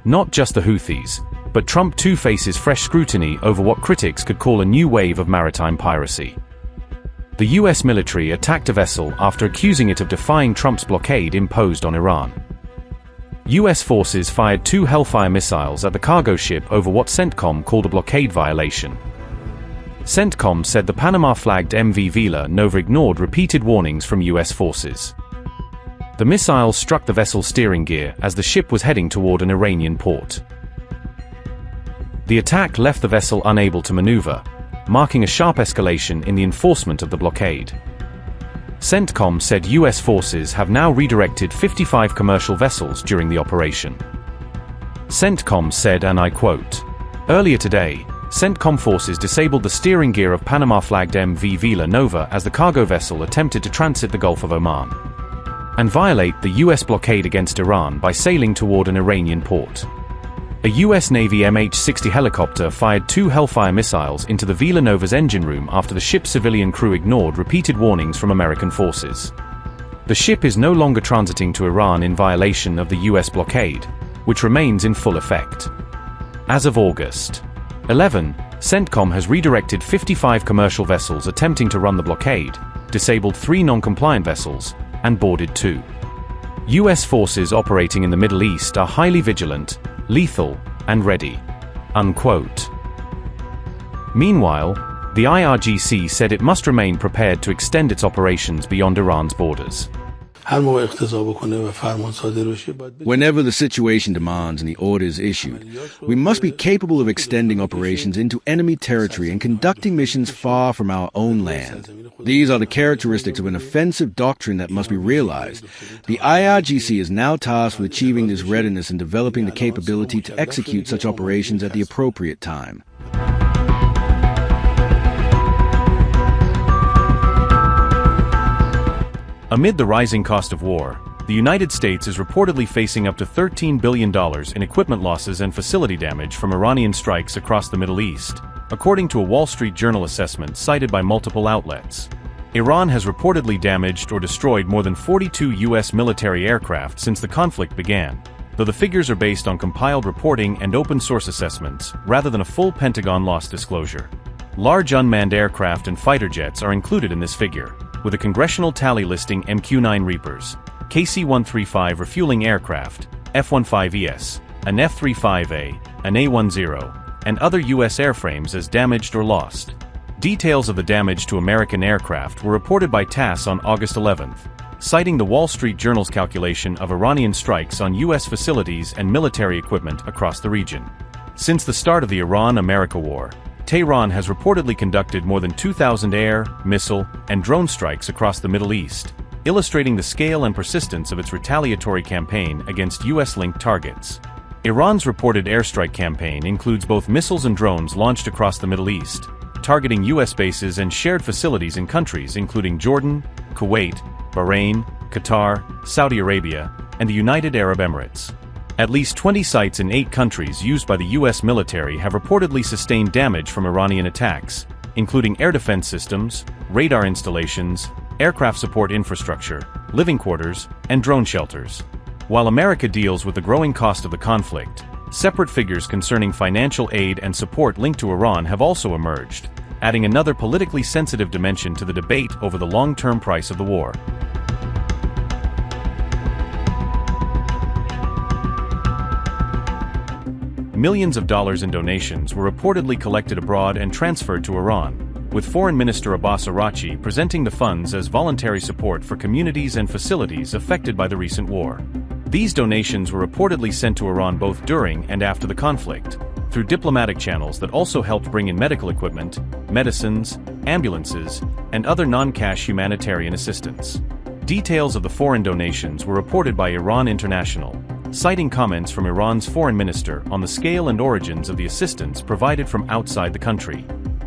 Not just the Houthis, but Trump too faces fresh scrutiny over what critics could call a new wave of maritime piracy. The US military attacked a vessel after accusing it of defying Trump's blockade imposed on Iran. US forces fired 2 Hellfire missiles at the cargo ship over what CENTCOM called a blockade violation. CENTCOM said the Panama-flagged M.V. Vela Nova ignored repeated warnings from US forces. The missiles struck the vessel's steering gear as the ship was heading toward an Iranian port. The attack left the vessel unable to maneuver, marking a sharp escalation in the enforcement of the blockade. CENTCOM said US forces have now redirected 55 commercial vessels during the operation. CENTCOM said, and I quote, "Earlier today, CENTCOM forces disabled the steering gear of Panama-flagged M.V. Vela Nova as the cargo vessel attempted to transit the Gulf of Oman and violate the US blockade against Iran by sailing toward an Iranian port." A US Navy MH-60 helicopter fired 2 Hellfire missiles into the Vela Nova's engine room after the ship's civilian crew ignored repeated warnings from American forces. The ship is no longer transiting to Iran in violation of the US blockade, which remains in full effect. As of August 11, CENTCOM has redirected 55 commercial vessels attempting to run the blockade, disabled 3 non-compliant vessels, and boarded 2. US forces operating in the Middle East are highly vigilant, lethal, and ready. Unquote. Meanwhile, the IRGC said it must remain prepared to extend its operations beyond Iran's borders. Whenever the situation demands and the order is issued, we must be capable of extending operations into enemy territory and conducting missions far from our own land. These are the characteristics of an offensive doctrine that must be realized. The IRGC is now tasked with achieving this readiness and developing the capability to execute such operations at the appropriate time. Amid the rising cost of war, the United States is reportedly facing up to $13 billion in equipment losses and facility damage from Iranian strikes across the Middle East, according to a Wall Street Journal assessment cited by multiple outlets. Iran has reportedly damaged or destroyed more than 42 U.S. military aircraft since the conflict began, though the figures are based on compiled reporting and open-source assessments rather than a full Pentagon loss disclosure. Large unmanned aircraft and fighter jets are included in this figure, with a congressional tally listing MQ-9 Reapers, KC-135 refueling aircraft, F-15ES, an F-35A, an A-10, and other U.S. airframes as damaged or lost. Details of the damage to American aircraft were reported by TASS on August 11th, citing the Wall Street Journal's calculation of Iranian strikes on U.S. facilities and military equipment across the region. Since the start of the Iran-America war, Tehran has reportedly conducted more than 2,000 air, missile, and drone strikes across the Middle East, illustrating the scale and persistence of its retaliatory campaign against U.S.-linked targets. Iran's reported airstrike campaign includes both missiles and drones launched across the Middle East, targeting U.S. bases and shared facilities in countries including Jordan, Kuwait, Bahrain, Qatar, Saudi Arabia, and the United Arab Emirates. At least 20 sites in 8 countries used by the U.S. military have reportedly sustained damage from Iranian attacks, including air defense systems, radar installations, aircraft support infrastructure, living quarters, and drone shelters. While America deals with the growing cost of the conflict, separate figures concerning financial aid and support linked to Iran have also emerged, adding another politically sensitive dimension to the debate over the long-term price of the war. Millions of dollars in donations were reportedly collected abroad and transferred to Iran, with Foreign Minister Abbas Araghchi presenting the funds as voluntary support for communities and facilities affected by the recent war. These donations were reportedly sent to Iran both during and after the conflict, through diplomatic channels that also helped bring in medical equipment, medicines, ambulances, and other non-cash humanitarian assistance. Details of the foreign donations were reported by Iran International, citing comments from Iran's foreign minister on the scale and origins of the assistance provided from outside the country.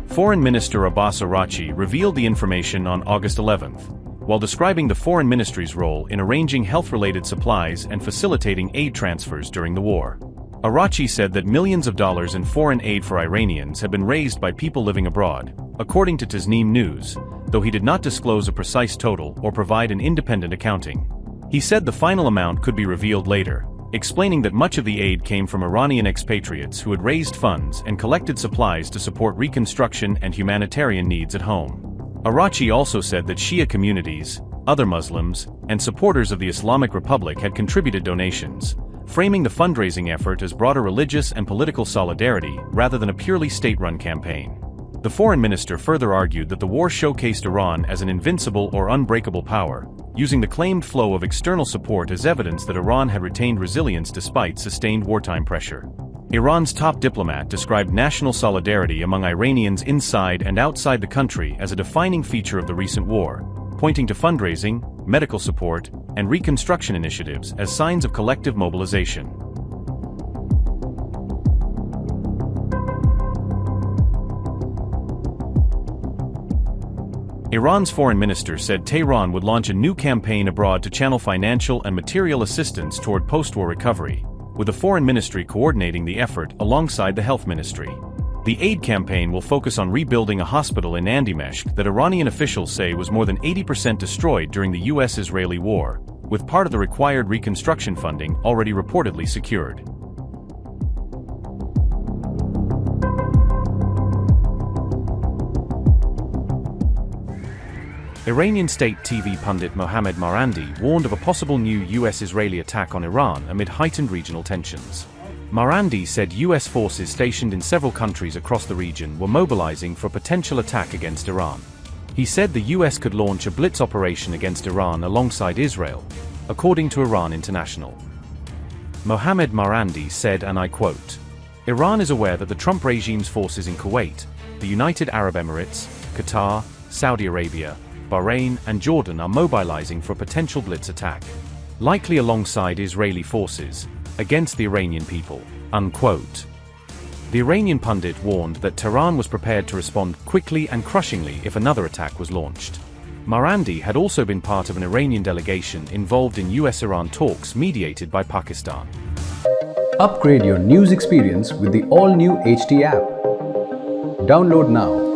Foreign Minister Abbas Araghchi revealed the information on August 11th, while describing the foreign ministry's role in arranging health-related supplies and facilitating aid transfers during the war. Araghchi said that millions of dollars in foreign aid for Iranians have been raised by people living abroad, according to Tasneem News, though he did not disclose a precise total or provide an independent accounting. He said the final amount could be revealed later, explaining that much of the aid came from Iranian expatriates who had raised funds and collected supplies to support reconstruction and humanitarian needs at home. Arachi also said that Shia communities, other Muslims, and supporters of the Islamic Republic had contributed donations, framing the fundraising effort as broader religious and political solidarity rather than a purely state-run campaign. The foreign minister further argued that the war showcased Iran as an invincible or unbreakable power, using the claimed flow of external support as evidence that Iran had retained resilience despite sustained wartime pressure. Iran's top diplomat described national solidarity among Iranians inside and outside the country as a defining feature of the recent war, pointing to fundraising, medical support, and reconstruction initiatives as signs of collective mobilization. Iran's foreign minister said Tehran would launch a new campaign abroad to channel financial and material assistance toward post-war recovery, with the foreign ministry coordinating the effort alongside the health ministry. The aid campaign will focus on rebuilding a hospital in Andimeshk that Iranian officials say was more than 80% destroyed during the US-Israeli war, with part of the required reconstruction funding already reportedly secured. Iranian state TV pundit Mohammad Marandi warned of a possible new US-Israeli attack on Iran amid heightened regional tensions. Marandi said US forces stationed in several countries across the region were mobilizing for a potential attack against Iran. He said the US could launch a blitz operation against Iran alongside Israel, according to Iran International. Mohammad Marandi said, and I quote, "Iran is aware that the Trump regime's forces in Kuwait, the United Arab Emirates, Qatar, Saudi Arabia, Bahrain, and Jordan are mobilizing for a potential blitz attack, likely alongside Israeli forces, against the Iranian people," unquote. The Iranian pundit warned that Tehran was prepared to respond quickly and crushingly if another attack was launched. Marandi had also been part of an Iranian delegation involved in US-Iran talks mediated by Pakistan. Upgrade your news experience with the all-new HT app. Download now.